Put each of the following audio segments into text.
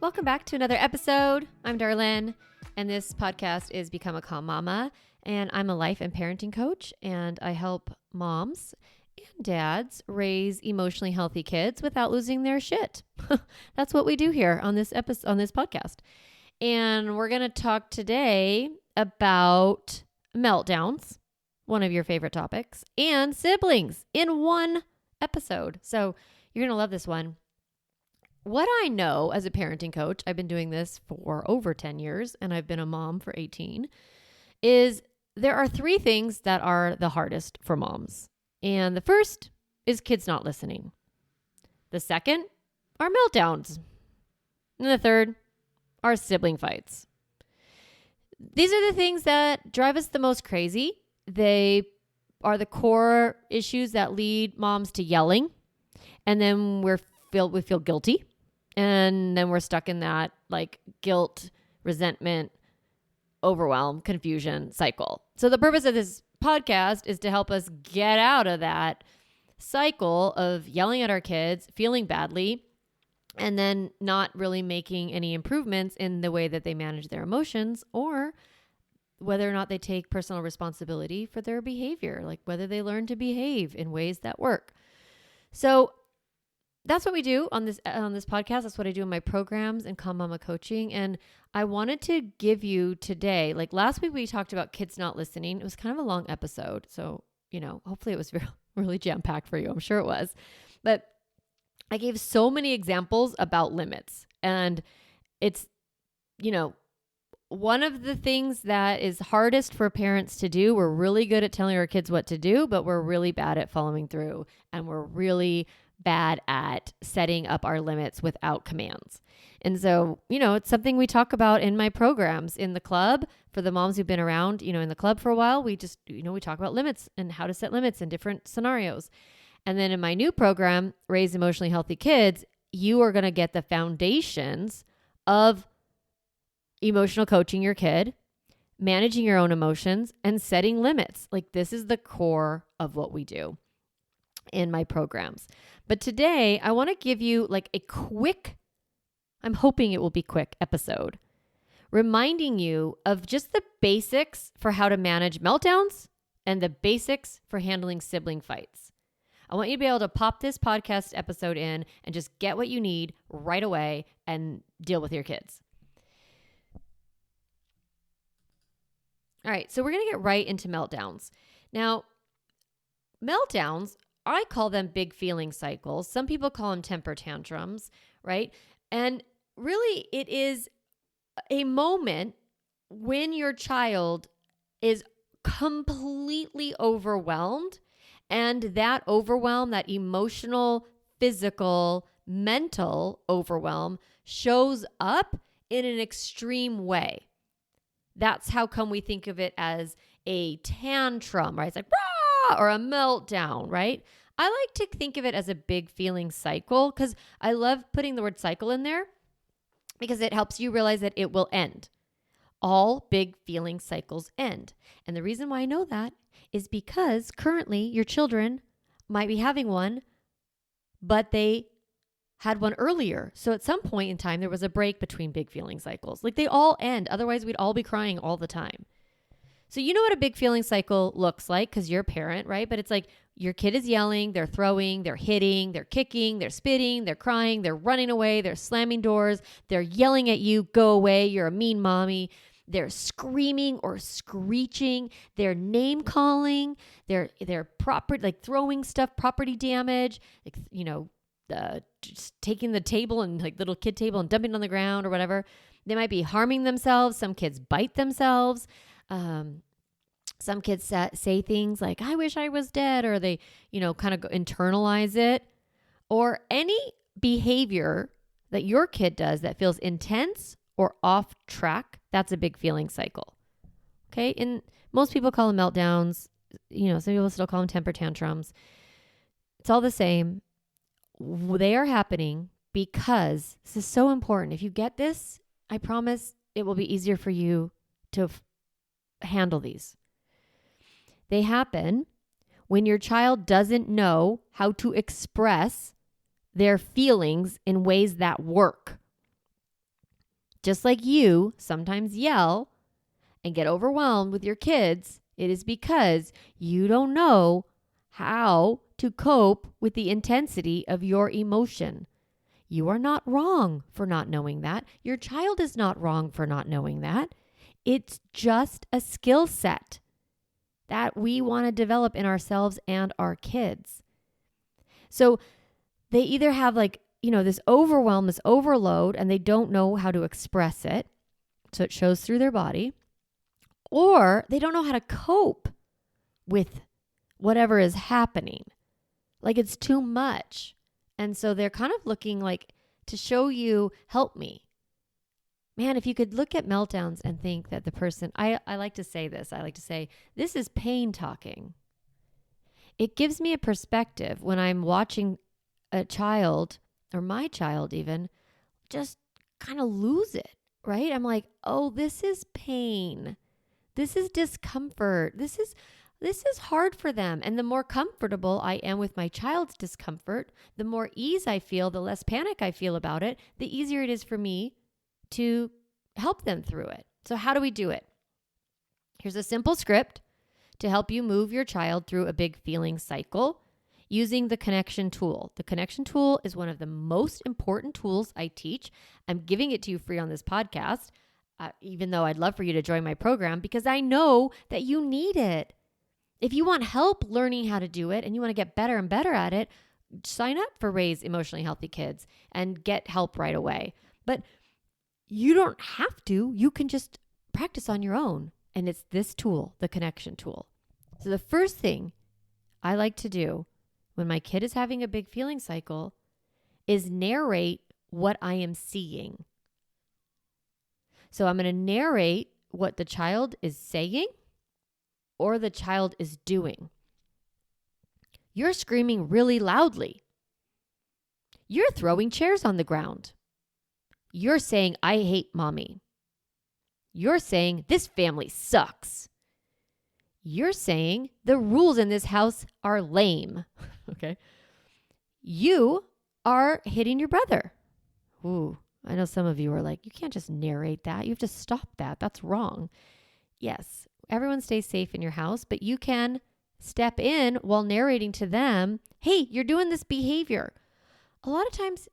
Welcome back to another episode. I'm Darlene, and this podcast is Become a Calm Mama, and I'm a life and parenting coach, and I help moms and dads raise emotionally healthy kids without losing their shit. That's what we do here on this episode, on this podcast. And we're going to talk today about meltdowns, one of your favorite topics, and siblings in one episode. So you're going to love this one. What I know as a parenting coach, I've been doing this for over 10 years and I've been a mom for 18, is there are three things that are the hardest for moms. And the first is kids not listening. The second are meltdowns. And the third are sibling fights. These are the things that drive us the most crazy. They are the core issues that lead moms to yelling. And then we feel guilty. And then we're stuck in that like guilt, resentment, overwhelm, confusion cycle. So the purpose of this podcast is to help us get out of that cycle of yelling at our kids, feeling badly, and then not really making any improvements in the way that they manage their emotions or whether or not they take personal responsibility for their behavior, like whether they learn to behave in ways that work. So that's what we do on this podcast. That's what I do in my programs and Calm Mama coaching. And I wanted to give you today, like last week we talked about kids not listening. It was kind of a long episode. So, hopefully it was really jam-packed for you. I'm sure it was. But I gave so many examples about limits. And it's, one of the things that is hardest for parents to do, we're really good at telling our kids what to do, but we're really bad at following through. And we're really bad at setting up our limits without commands. And so, it's something we talk about in my programs in the club for the moms who've been around, in the club for a while. We just, we talk about limits and how to set limits in different scenarios. And then in my new program, Raise Emotionally Healthy Kids, you are going to get the foundations of emotional coaching your kid, managing your own emotions, and setting limits. Like this is the core of what we do in my programs. But today I want to give you like a quick, I'm hoping it will be quick episode, reminding you of just the basics for how to manage meltdowns and the basics for handling sibling fights. I want you to be able to pop this podcast episode in and just get what you need right away and deal with your kids. All right, so we're going to get right into meltdowns. Now, meltdowns, I call them big feeling cycles. Some people call them temper tantrums, right? And really, it is a moment when your child is completely overwhelmed, and that overwhelm, that emotional, physical, mental overwhelm shows up in an extreme way. That's how come we think of it as a tantrum, right? It's like, rah, or a meltdown, right? I like to think of it as a big feeling cycle because I love putting the word cycle in there because it helps you realize that it will end. All big feeling cycles end. And the reason why I know that is because currently your children might be having one, but they had one earlier. So at some point in time, there was a break between big feeling cycles. Like they all end. Otherwise, we'd all be crying all the time. So you know what a big feeling cycle looks like because you're a parent, right? But it's like your kid is yelling, they're throwing, they're hitting, they're kicking, they're spitting, they're crying, they're running away, they're slamming doors, they're yelling at you, go away, you're a mean mommy. They're screaming or screeching, they're name calling, they're property, like throwing stuff, property damage, like, just taking the table and like little kid table and dumping it on the ground or whatever. They might be harming themselves. Some kids bite themselves. Some kids say things like, I wish I was dead, or they, kind of internalize it, or any behavior that your kid does that feels intense or off track. That's a big feeling cycle. Okay. And most people call them meltdowns. Some people still call them temper tantrums. It's all the same. They are happening because this is so important. If you get this, I promise it will be easier for you to handle these. They happen when your child doesn't know how to express their feelings in ways that work. Just like you sometimes yell and get overwhelmed with your kids, it is because you don't know how to cope with the intensity of your emotion. You are not wrong for not knowing that. Your child is not wrong for not knowing that. It's just a skill set that we want to develop in ourselves and our kids. So they either have this overwhelm, this overload, and they don't know how to express it. So it shows through their body. Or they don't know how to cope with whatever is happening. Like it's too much. And so they're kind of looking to show you, help me. Man, if you could look at meltdowns and think that the person, I like to say this. I like to say, this is pain talking. It gives me a perspective when I'm watching a child, or my child even, just kind of lose it, right? I'm like, oh, this is pain. This is discomfort. This is hard for them. And the more comfortable I am with my child's discomfort, the more ease I feel, the less panic I feel about it, the easier it is for me to help them through it. So how do we do it? Here's a simple script to help you move your child through a big feeling cycle using the connection tool. The connection tool is one of the most important tools I teach. I'm giving it to you free on this podcast, even though I'd love for you to join my program because I know that you need it. If you want help learning how to do it and you want to get better and better at it, sign up for Raise Emotionally Healthy Kids and get help right away. But you don't have to. You can just practice on your own. And it's this tool, the connection tool. So the first thing I like to do when my kid is having a big feeling cycle is narrate what I am seeing. So I'm going to narrate what the child is saying or the child is doing. You're screaming really loudly. You're throwing chairs on the ground. You're saying, I hate mommy. You're saying, this family sucks. You're saying, the rules in this house are lame. Okay. You are hitting your brother. Ooh, I know some of you are like, you can't just narrate that. You have to stop that. That's wrong. Yes, everyone stays safe in your house, but you can step in while narrating to them, hey, you're doing this behavior. A lot of times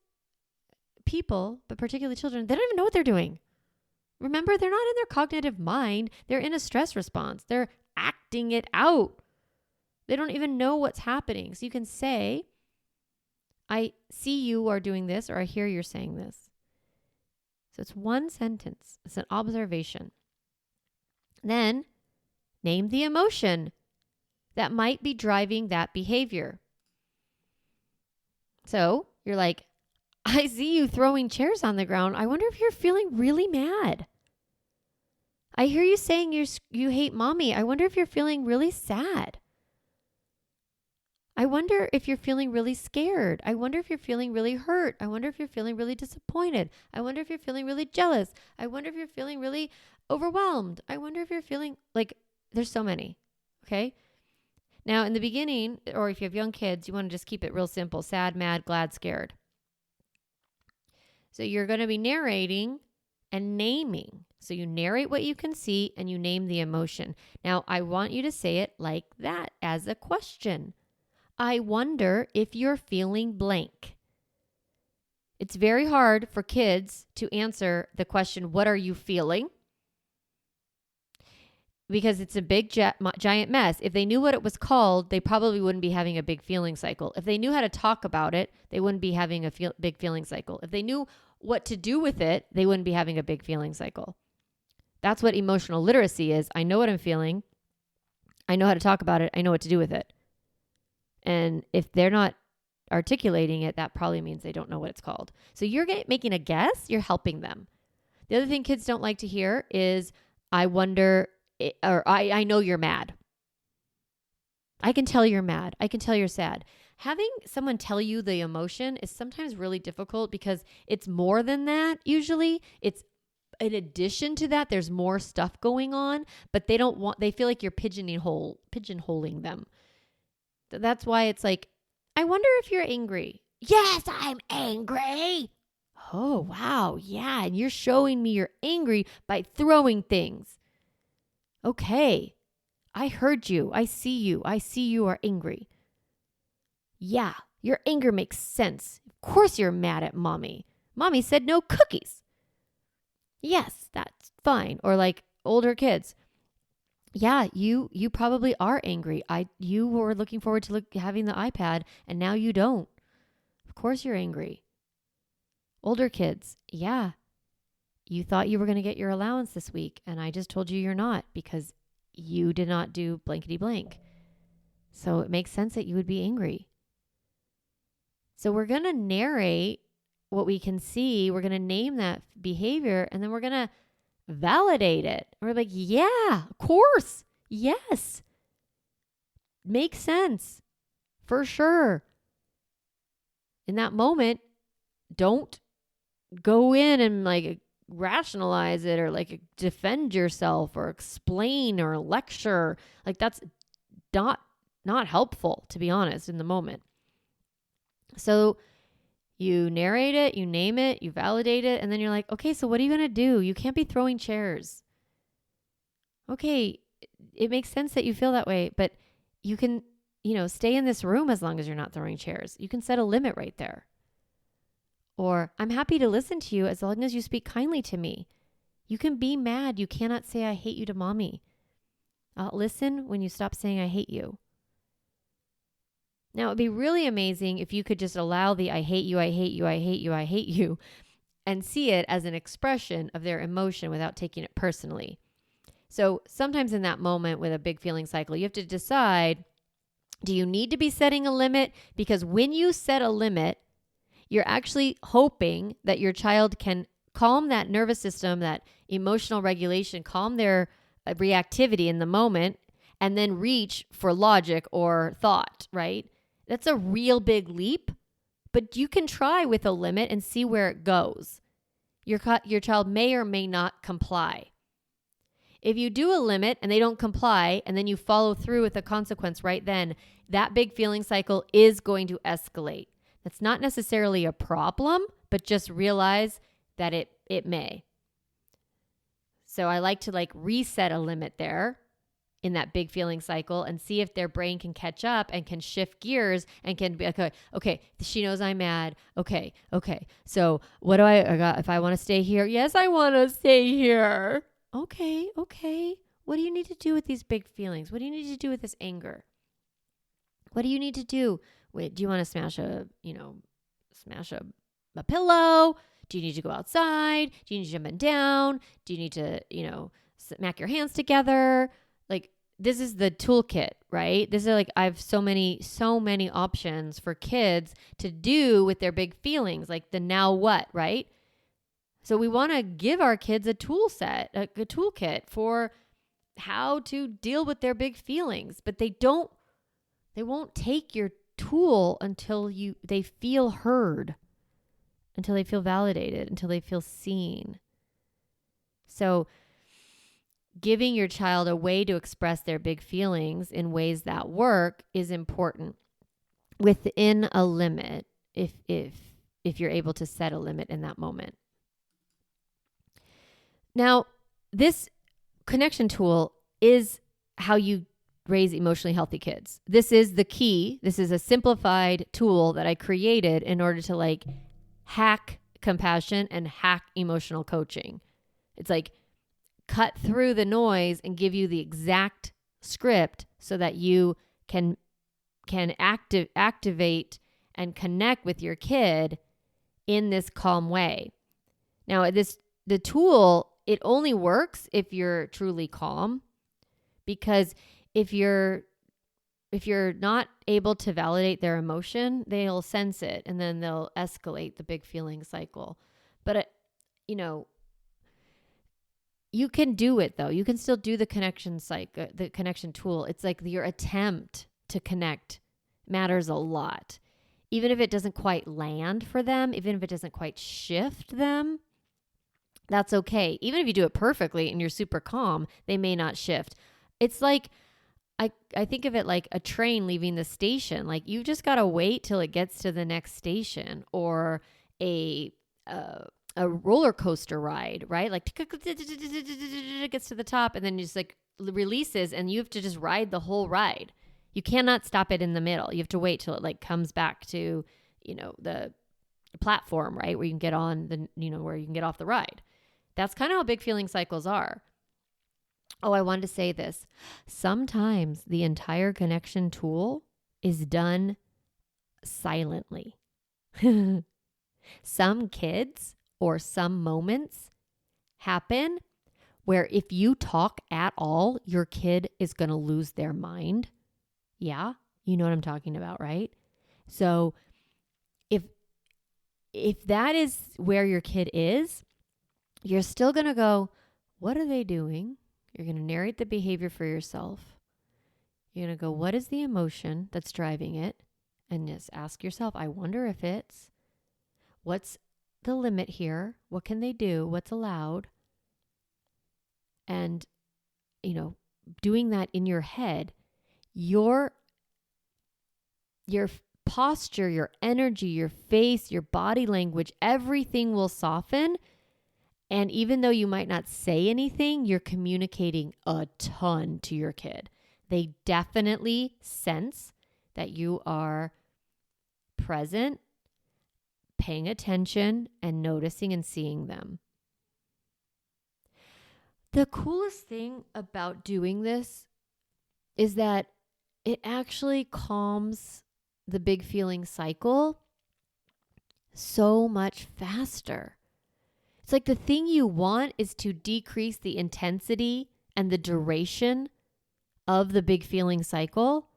people, but particularly children, they don't even know what they're doing. Remember, they're not in their cognitive mind. They're in a stress response. They're acting it out. They don't even know what's happening. So you can say, I see you are doing this, or I hear you're saying this. So it's one sentence. It's an observation. Then name the emotion that might be driving that behavior. So you're like, I see you throwing chairs on the ground. I wonder if you're feeling really mad. I hear you saying you hate mommy. I wonder if you're feeling really sad. I wonder if you're feeling really scared. I wonder if you're feeling really hurt. I wonder if you're feeling really disappointed. I wonder if you're feeling really jealous. I wonder if you're feeling really overwhelmed. I wonder if you're feeling there's so many. Okay. Now in the beginning, or if you have young kids, you want to just keep it real simple. Sad, mad, glad, scared. So you're going to be narrating and naming. So you narrate what you can see and you name the emotion. Now I want you to say it like that as a question. I wonder if you're feeling blank. It's very hard for kids to answer the question, what are you feeling? Because it's a big giant mess. If they knew what it was called, they probably wouldn't be having a big feeling cycle. If they knew how to talk about it, they wouldn't be having a big feeling cycle. If they knew what to do with it, they wouldn't be having a big feeling cycle. That's what emotional literacy is. I know what I'm feeling. I know how to talk about it. I know what to do with it. And if they're not articulating it, that probably means they don't know what it's called. So you're making a guess. You're helping them. The other thing kids don't like to hear is, I wonder, or I know you're mad. I can tell you're mad. I can tell you're sad. Having someone tell you the emotion is sometimes really difficult because it's more than that. Usually it's in addition to that, there's more stuff going on, but they feel like you're pigeonholing them. That's why it's like, I wonder if you're angry. Yes, I'm angry. Oh, wow. Yeah. And you're showing me you're angry by throwing things. Okay. I heard you. I see you. I see you are angry. Yeah. Your anger makes sense. Of course you're mad at mommy. Mommy said no cookies. Yes, that's fine. Or like older kids. Yeah, you probably are angry. You were looking forward to having the iPad and now you don't. Of course you're angry. Older kids. Yeah. You thought you were going to get your allowance this week and I just told you you're not because you did not do blankety blank. So it makes sense that you would be angry. So we're going to narrate what we can see. We're going to name that behavior and then we're going to validate it. We're like, yeah, of course. Yes. Makes sense. For sure. In that moment, don't go in and like rationalize it or like defend yourself or explain or lecture. Like that's not helpful, to be honest, in the moment. So you narrate it, you name it, you validate it, and then you're like, okay, so what are you going to do? You can't be throwing chairs. Okay, it makes sense that you feel that way, but you can, stay in this room as long as you're not throwing chairs. You can set a limit right there. Or I'm happy to listen to you as long as you speak kindly to me. You can be mad. You cannot say I hate you to mommy. I'll listen when you stop saying I hate you. Now, it'd be really amazing if you could just allow the I hate you, I hate you, I hate you, I hate you, and see it as an expression of their emotion without taking it personally. So sometimes in that moment with a big feeling cycle, you have to decide, do you need to be setting a limit? Because when you set a limit, you're actually hoping that your child can calm that nervous system, that emotional regulation, calm their reactivity in the moment, and then reach for logic or thought, right? That's a real big leap, but you can try with a limit and see where it goes. Your child may or may not comply. If you do a limit and they don't comply and then you follow through with a consequence right then, that big feeling cycle is going to escalate. That's not necessarily a problem, but just realize that it may. So I like to reset a limit there in that big feeling cycle and see if their brain can catch up and can shift gears and can be okay, she knows I'm mad. Okay. So what do I got? If I want to stay here? Yes, I want to stay here. Okay. What do you need to do with these big feelings? What do you need to do with this anger? What do you need to do? Wait, do you want to smash a pillow? Do you need to go outside? Do you need to jump down? Do you need to, smack your hands together? This is the toolkit, right? This is I have so many options for kids to do with their big feelings, like the now what, right? So we want to give our kids a tool set, a toolkit for how to deal with their big feelings, but they won't take your tool until they feel heard, until they feel validated, until they feel seen. So giving your child a way to express their big feelings in ways that work is important within a limit if you're able to set a limit in that moment. Now, this connection tool is how you raise emotionally healthy kids. This is the key. This is a simplified tool that I created in order to hack compassion and hack emotional coaching. It's cut through the noise and give you the exact script so that you can activate and connect with your kid in this calm way. Now, the tool, it only works if you're truly calm, because if you're not able to validate their emotion, they'll sense it and then they'll escalate the big feeling cycle. But you can do it though. You can still do the connection the connection tool. It's your attempt to connect matters a lot. Even if it doesn't quite land for them, even if it doesn't quite shift them, that's okay. Even if you do it perfectly and you're super calm, they may not shift. It's I think of it like a train leaving the station. You've just got to wait till it gets to the next station, or a a roller coaster ride, right? Like it gets to the top and then just like releases and you have to just ride the whole ride. You cannot stop it in the middle. You have to wait till it like comes back to, the platform, right? Where you can get on where you can get off the ride. That's kind of how big feeling cycles are. Oh, I wanted to say this. Sometimes the entire connection tool is done silently. Some kids or some moments happen where if you talk at all, your kid is going to lose their mind. Yeah, you know what I'm talking about, right? So if that is where your kid is, you're still going to go, what are they doing? You're going to narrate the behavior for yourself. You're going to go, what is the emotion that's driving it? And just ask yourself, I wonder if it's, what's the limit here? What can they do? What's allowed? And, doing that in your head, your posture, your energy, your face, your body language, everything will soften. And even though you might not say anything, you're communicating a ton to your kid. They definitely sense that you are present, paying attention, and noticing and seeing them. The coolest thing about doing this is that it actually calms the big feeling cycle so much faster. It's like the thing you want is to decrease the intensity and the duration of the big feeling cycle.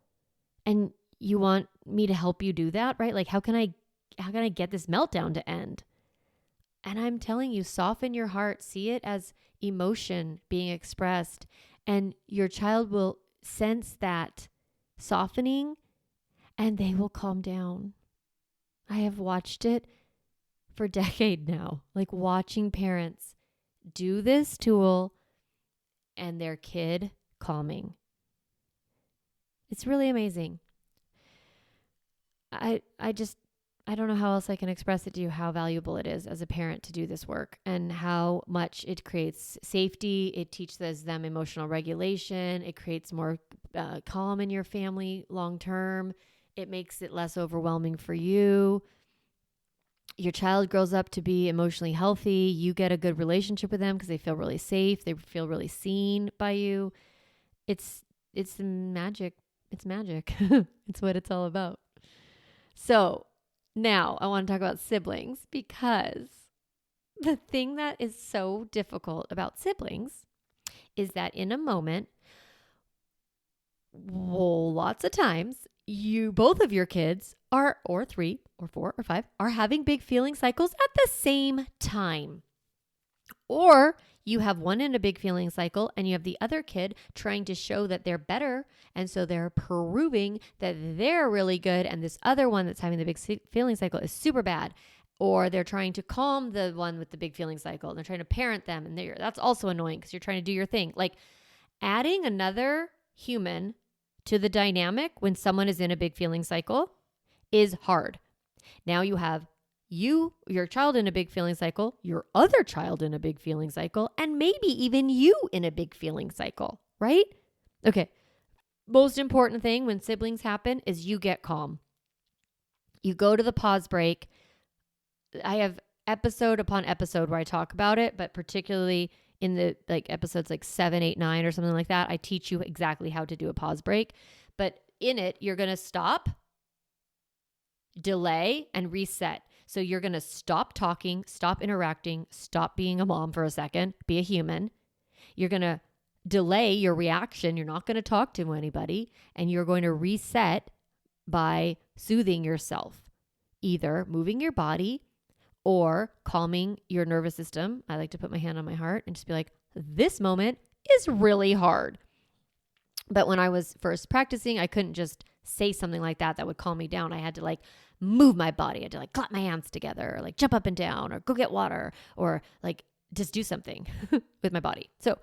And you want me to help you do that, right? Like how can I get this meltdown to end? And I'm telling you, soften your heart, see it as emotion being expressed, and your child will sense that softening and they will calm down. I have watched it for a decade now, like watching parents do this tool and their kid calming. It's really amazing. I don't know how else I can express it to you how valuable it is as a parent to do this work and how much it creates safety. It teaches them emotional regulation. It creates more calm in your family long term. It makes it less overwhelming for you. Your child grows up to be emotionally healthy. You get a good relationship with them because they feel really safe. They feel really seen by you. It's magic. It's magic. It's what it's all about. So now I want to talk about siblings because the thing that is so difficult about siblings is that in a moment, lots of times, both of your kids are, or 3 or 4 or 5, are having big feeling cycles at the same time. Or you have one in a big feeling cycle and you have the other kid trying to show that they're better. And so they're proving that they're really good. And this other one that's having the big feeling cycle is super bad. Or they're trying to calm the one with the big feeling cycle and they're trying to parent them. And that's also annoying because you're trying to do your thing. Like adding another human to the dynamic when someone is in a big feeling cycle is hard. Now you have your child in a big feeling cycle, your other child in a big feeling cycle, and maybe even you in a big feeling cycle, right? Okay. Most important thing when siblings happen is you get calm. You go to the pause break. I have episode upon episode where I talk about it, but particularly in the episodes 7, 8, 9 or something like that, I teach you exactly how to do a pause break. But in it, you're going to stop, delay, and reset. So you're going to stop talking, stop interacting, stop being a mom for a second, be a human. You're going to delay your reaction. You're not going to talk to anybody, and you're going to reset by soothing yourself, either moving your body or calming your nervous system. I like to put my hand on my heart and just be like, this moment is really hard. But when I was first practicing, I couldn't just say something like that would calm me down. I had to move my body. I had to clap my hands together or jump up and down or go get water or just do something with my body. So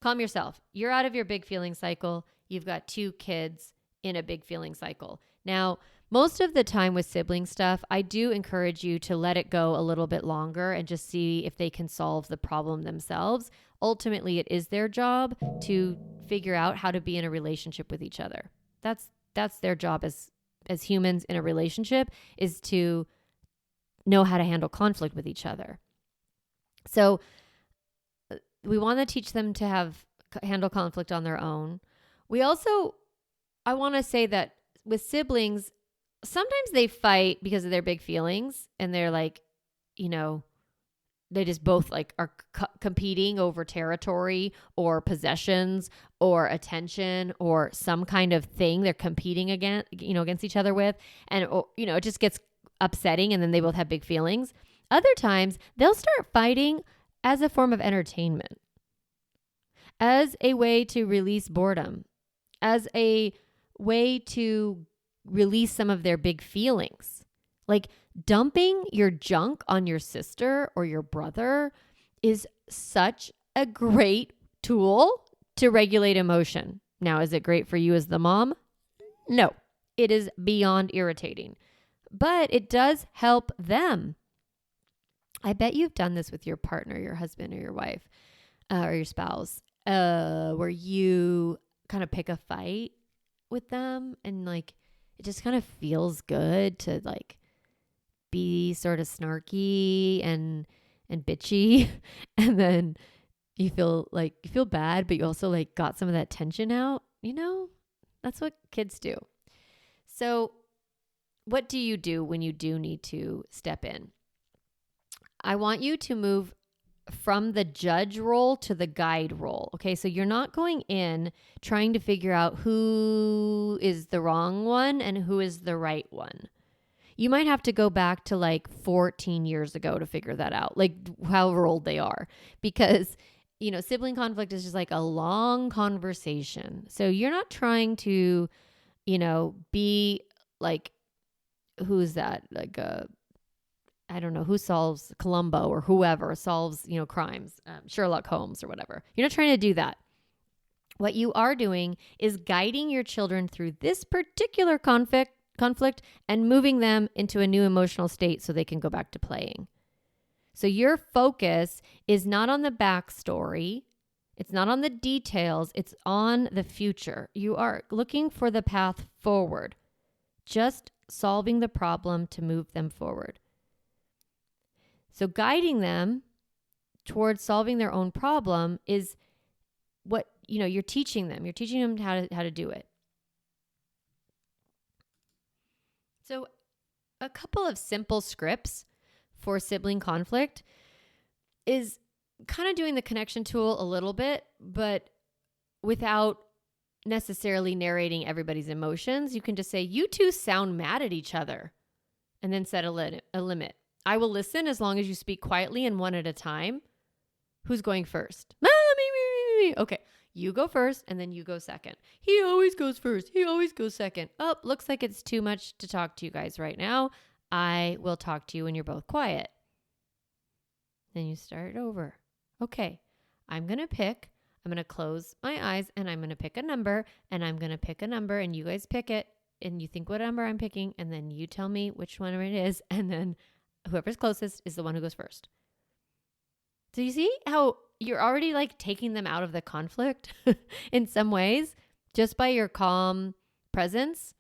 calm yourself. You're out of your big feeling cycle. You've got 2 kids in a big feeling cycle. Now, most of the time with sibling stuff, I do encourage you to let it go a little bit longer and just see if they can solve the problem themselves. Ultimately, it is their job to figure out how to be in a relationship with each other. That's their job as humans in a relationship, is to know how to handle conflict with each other. So we want to teach them to handle conflict on their own. I want to say that with siblings, sometimes they fight because of their big feelings, and they're like, they just both like are competing over territory or possessions or attention or some kind of thing they're competing against each other with. And, it just gets upsetting, and then they both have big feelings. Other times they'll start fighting as a form of entertainment, as a way to release boredom, as a way to release some of their big feelings. Like dumping your junk on your sister or your brother is such a great tool to regulate emotion. Now, is it great for you as the mom? No, it is beyond irritating, but it does help them. I bet you've done this with your partner, your husband or your wife, or your spouse, where you kind of pick a fight with them, and like it just kind of feels good to like be sort of snarky and bitchy, and then you feel bad, but you also like got some of that tension out. That's what kids do. So what do you do when you do need to step in? I want you to move from the judge role to the guide role. Okay, so you're not going in trying to figure out who is the wrong one and who is the right one. You might have to go back to like 14 years ago to figure that out, like however old they are, because, sibling conflict is just like a long conversation. So you're not trying to, be like, who's that? Like, I don't know who solves Columbo or whoever solves, crimes, Sherlock Holmes or whatever. You're not trying to do that. What you are doing is guiding your children through this particular conflict and moving them into a new emotional state so they can go back to playing. So your focus is not on the backstory. It's not on the details. It's on the future. You are looking for the path forward, just solving the problem to move them forward. So guiding them towards solving their own problem is what, you're teaching them. You're teaching them how to do it. So a couple of simple scripts for sibling conflict is kind of doing the connection tool a little bit, but without necessarily narrating everybody's emotions. You can just say, you two sound mad at each other, and then set a limit. I will listen as long as you speak quietly and one at a time. Who's going first? Me. Okay. You go first, and then you go second. He always goes first. He always goes second. Oh, looks like it's too much to talk to you guys right now. I will talk to you when you're both quiet. Then you start over. Okay, I'm going to close my eyes, and I'm going to pick a number, and I'm going to pick a number, and you guys pick it, and you think what number I'm picking, and then you tell me which one it is, and then whoever's closest is the one who goes first. So you see how you're already like taking them out of the conflict in some ways just by your calm presence.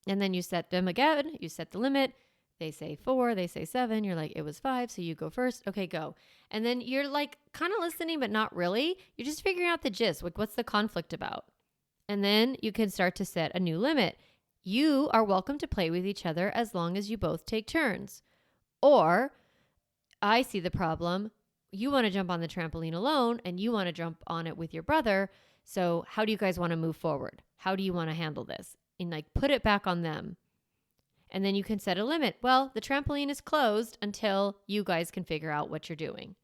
And then you set them again, you set the limit. They say 4, they say 7. You're like, it was 5, so you go first. Okay, go. And then you're like kind of listening, but not really. You're just figuring out the gist. Like, what's the conflict about? And then you can start to set a new limit. You are welcome to play with each other as long as you both take turns. Or I see the problem. You want to jump on the trampoline alone, and you want to jump on it with your brother. So how do you guys want to move forward? How do you want to handle this? And like put it back on them. And then you can set a limit. Well, the trampoline is closed until you guys can figure out what you're doing.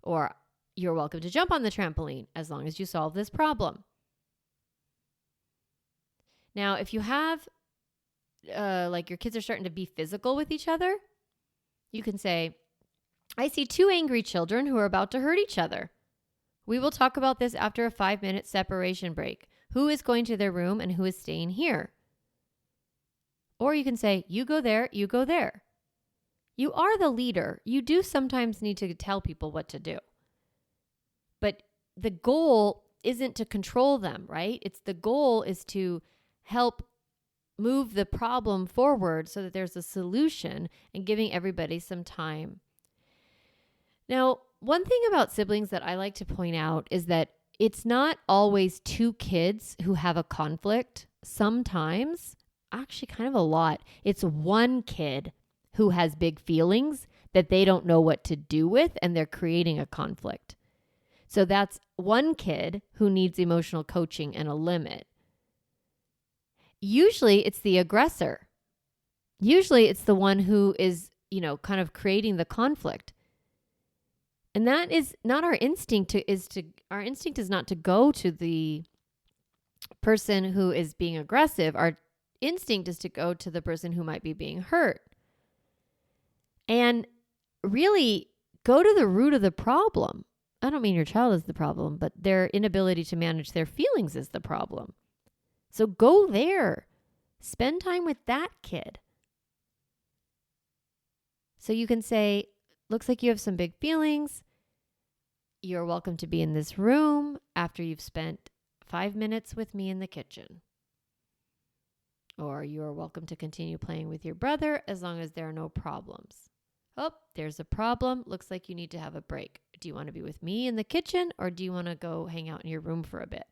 Or you're welcome to jump on the trampoline as long as you solve this problem. Now, if you have, like your kids are starting to be physical with each other, you can say, I see 2 angry children who are about to hurt each other. We will talk about this after a 5-minute separation break. Who is going to their room and who is staying here? Or you can say, you go there, you go there. You are the leader. You do sometimes need to tell people what to do. But the goal isn't to control them, right? The goal is to help move the problem forward so that there's a solution and giving everybody some time. Now, one thing about siblings that I like to point out is that it's not always two kids who have a conflict. Sometimes, actually kind of a lot, it's one kid who has big feelings that they don't know what to do with, and they're creating a conflict. So that's one kid who needs emotional coaching and a limit. Usually it's the aggressor. Usually it's the one who is, kind of creating the conflict. And that is not our instinct. Our instinct is not to go to the person who is being aggressive. Our instinct is to go to the person who might be being hurt. And really go to the root of the problem. I don't mean your child is the problem, but their inability to manage their feelings is the problem. So go there. Spend time with that kid. So you can say, looks like you have some big feelings. You're welcome to be in this room after you've spent 5 minutes with me in the kitchen. Or you are welcome to continue playing with your brother as long as there are no problems. Oh, there's a problem. Looks like you need to have a break. Do you want to be with me in the kitchen, or do you want to go hang out in your room for a bit?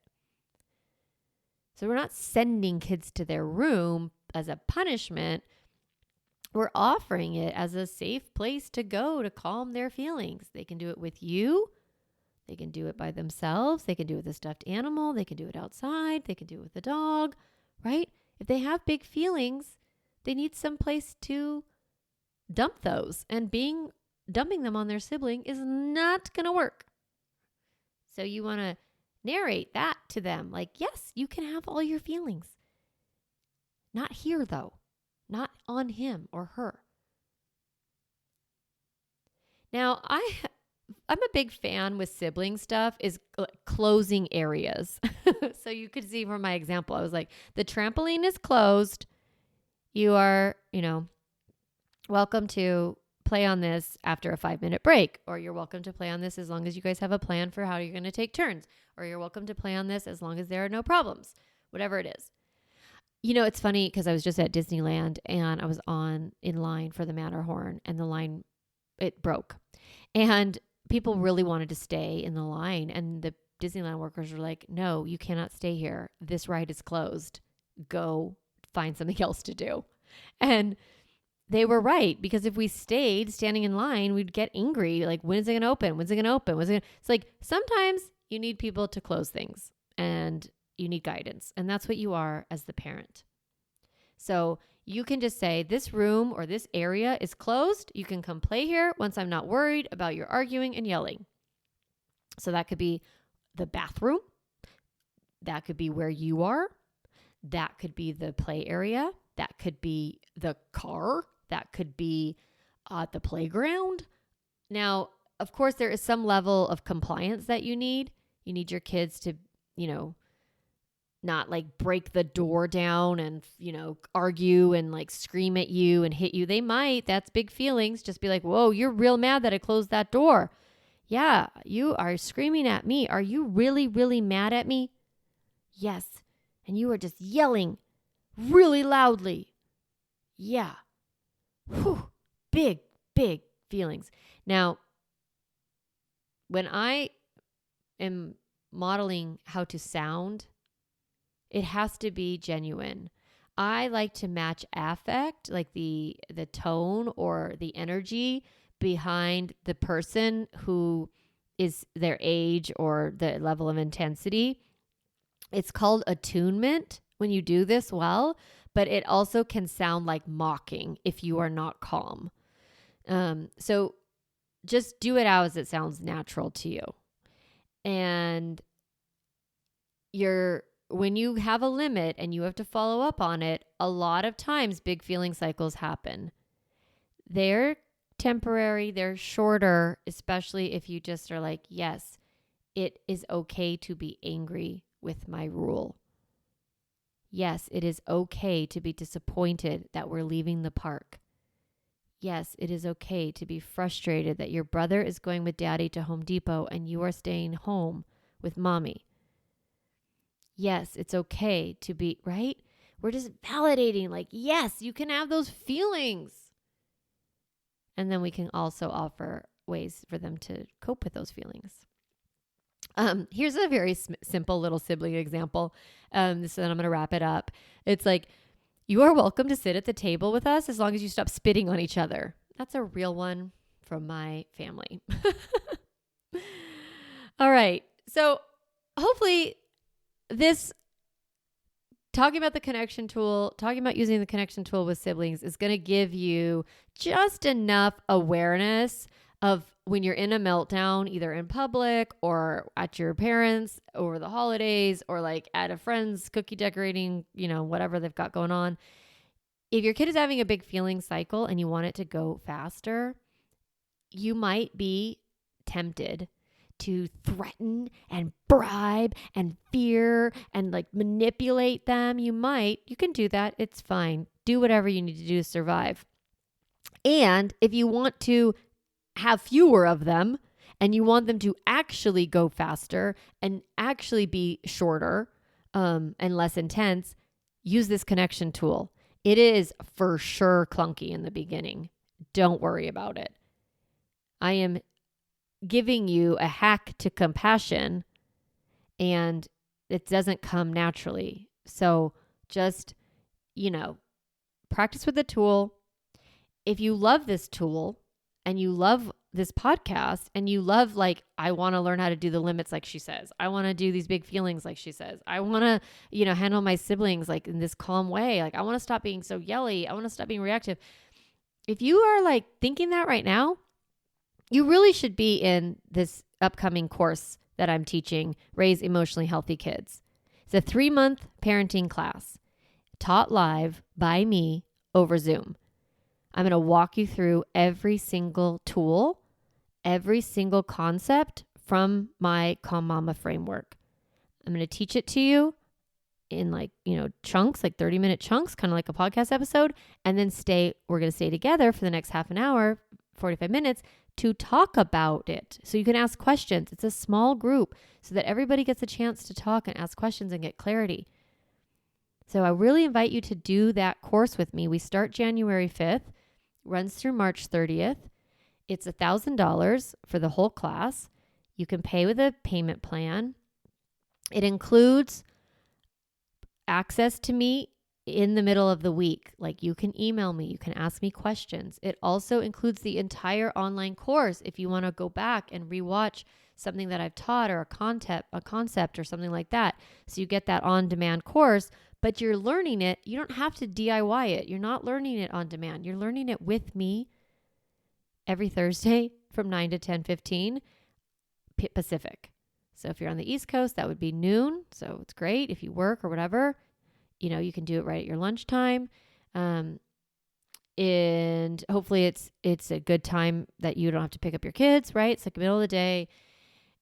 So we're not sending kids to their room as a punishment. We're offering it as a safe place to go to calm their feelings. They can do it with you. They can do it by themselves. They can do it with a stuffed animal. They can do it outside. They can do it with a dog, right? If they have big feelings, they need some place to dump those, and dumping them on their sibling is not going to work. So you want to narrate that to them. Like, yes, you can have all your feelings. Not here though. Not on him or her. Now, I'm a big fan with sibling stuff is closing areas. So you could see from my example, I was like, the trampoline is closed. You are, welcome to play on this after a 5-minute break, or you're welcome to play on this as long as you guys have a plan for how you're going to take turns, or you're welcome to play on this as long as there are no problems, whatever it is. It's funny because I was just at Disneyland and I was in line for the Matterhorn, and the line, it broke. And people really wanted to stay in the line, and the Disneyland workers were like, no, you cannot stay here. This ride is closed. Go find something else to do. And they were right, because if we stayed standing in line, we'd get angry. Like, when is it going to open? When's it going to open? It's like, sometimes you need people to close things, and you need guidance. And that's what you are as the parent. So you can just say, this room or this area is closed. You can come play here once I'm not worried about your arguing and yelling. So that could be the bathroom. That could be where you are. That could be the play area. That could be the car. That could be the playground. Now, of course, there is some level of compliance that you need. You need your kids to, not like break the door down and, argue and like scream at you and hit you. They might. That's big feelings. Just be like, whoa, you're real mad that I closed that door. Yeah, you are screaming at me. Are you really, really mad at me? Yes. And you are just yelling really loudly. Yeah. Whew. Big, big feelings. Now, when I am modeling how to sound, it has to be genuine. I like to match affect, like the tone or the energy behind the person who is their age or the level of intensity. It's called attunement when you do this well, but it also can sound like mocking if you are not calm. So just do it as it sounds natural to you. And when you have a limit and you have to follow up on it, a lot of times big feeling cycles happen. They're temporary, they're shorter, especially if you just are like, yes, it is okay to be angry with my rule. Yes, it is okay to be disappointed that we're leaving the park. Yes, it is okay to be frustrated that your brother is going with daddy to Home Depot and you are staying home with mommy. Yes, it's okay to be, right? We're just validating, like, yes, you can have those feelings. And then we can also offer ways for them to cope with those feelings. Here's a very simple little sibling example. So then I'm going to wrap it up. It's like, you are welcome to sit at the table with us as long as you stop spitting on each other. That's a real one from my family. All right. So hopefully this talking about the connection tool, talking about using the connection tool with siblings is going to give you just enough awareness of when you're in a meltdown, either in public or at your parents over the holidays or like at a friend's cookie decorating, whatever they've got going on. If your kid is having a big feeling cycle and you want it to go faster, you might be tempted to threaten and bribe and fear and like manipulate them. You can do that. It's fine. Do whatever you need to do to survive. And if you want to have fewer of them and you want them to actually go faster and actually be shorter and less intense, use this connection tool. It is for sure clunky in the beginning. Don't worry about it. I am giving you a hack to compassion, and it doesn't come naturally. So just, practice with the tool. If you love this tool and you love this podcast and you love, like, I want to learn how to do the limits like she says. I want to do these big feelings like she says. I want to, handle my siblings like in this calm way. Like, I want to stop being so yelly. I want to stop being reactive. If you are like thinking that right now, you really should be in this upcoming course that I'm teaching, Raise Emotionally Healthy Kids. It's a 3-month parenting class taught live by me over Zoom. I'm going to walk you through every single tool, every single concept from my Calm Mama framework. I'm going to teach it to you in chunks, like 30-minute chunks, kind of like a podcast episode, and then we're going to stay together for the next half an hour, 45 minutes to talk about it. So you can ask questions. It's a small group so that everybody gets a chance to talk and ask questions and get clarity. So I really invite you to do that course with me. We start January 5th, runs through March 30th. It's $1,000 for the whole class. You can pay with a payment plan. It includes access to me in the middle of the week. Like, you can email me, you can ask me questions. It also includes the entire online course if you want to go back and rewatch something that I've taught or a concept or something like that. So you get that on-demand course, but you're learning it. You don't have to DIY it. You're not learning it on demand. You're learning it with me every Thursday from 9 to 10:15 Pacific. So if you're on the East Coast, that would be noon. So it's great if you work or whatever. You can do it right at your lunchtime. And hopefully it's a good time that you don't have to pick up your kids, right? It's like the middle of the day.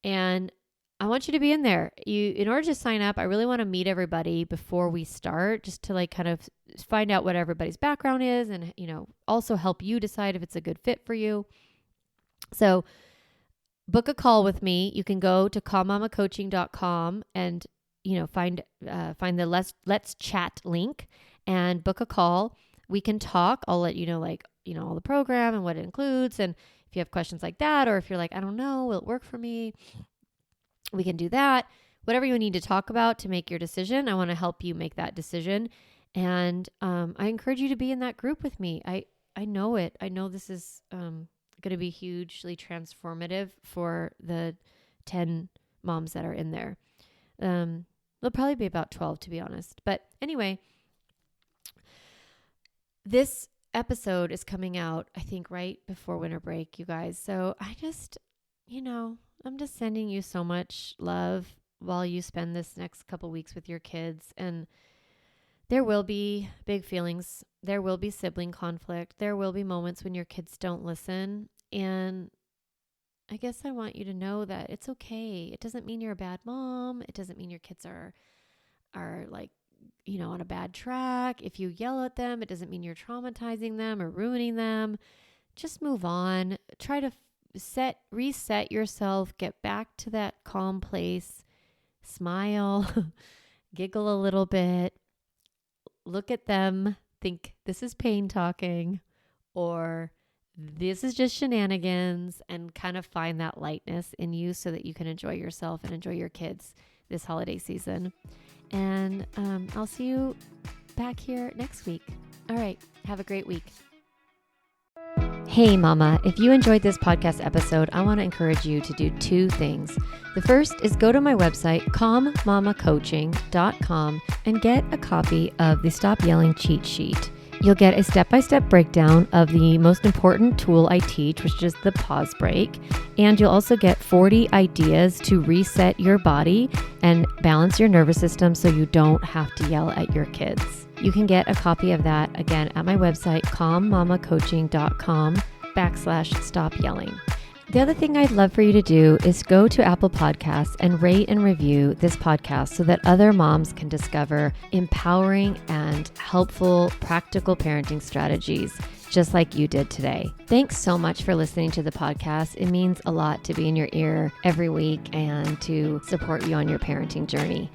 And I want you to be in there. In order to sign up, I really want to meet everybody before we start, just to like kind of find out what everybody's background is and, also help you decide if it's a good fit for you. So book a call with me. You can go to calmmamacoaching.com and find the let's chat link and book a call. We can talk. I'll let you know all the program and what it includes. And if you have questions like that, or if you're like, I don't know, will it work for me? We can do that. Whatever you need to talk about to make your decision, I want to help you make that decision. And I encourage you to be in that group with me. I know it. I know this is going to be hugely transformative for the 10 moms that are in there. There'll probably be about 12, to be honest. But anyway, this episode is coming out, I think, right before winter break, you guys. So I just, I'm just sending you so much love while you spend this next couple weeks with your kids. And there will be big feelings. There will be sibling conflict. There will be moments when your kids don't listen. And I guess I want you to know that it's okay. It doesn't mean you're a bad mom. It doesn't mean your kids are like on a bad track. If you yell at them, it doesn't mean you're traumatizing them or ruining them. Just move on. Try to reset yourself, get back to that calm place, smile, giggle a little bit, look at them, think this is pain talking, or this is just shenanigans, and kind of find that lightness in you so that you can enjoy yourself and enjoy your kids this holiday season. And I'll see you back here next week. All right. Have a great week. Hey, Mama, if you enjoyed this podcast episode, I want to encourage you to do 2 things. The first is go to my website, calmmamacoaching.com, and get a copy of the Stop Yelling cheat sheet. You'll get a step-by-step breakdown of the most important tool I teach, which is the pause break. And you'll also get 40 ideas to reset your body and balance your nervous system so you don't have to yell at your kids. You can get a copy of that, again, at my website, calmmamacoaching.com/stop yelling. The other thing I'd love for you to do is go to Apple Podcasts and rate and review this podcast so that other moms can discover empowering and helpful, practical parenting strategies, just like you did today. Thanks so much for listening to the podcast. It means a lot to be in your ear every week and to support you on your parenting journey.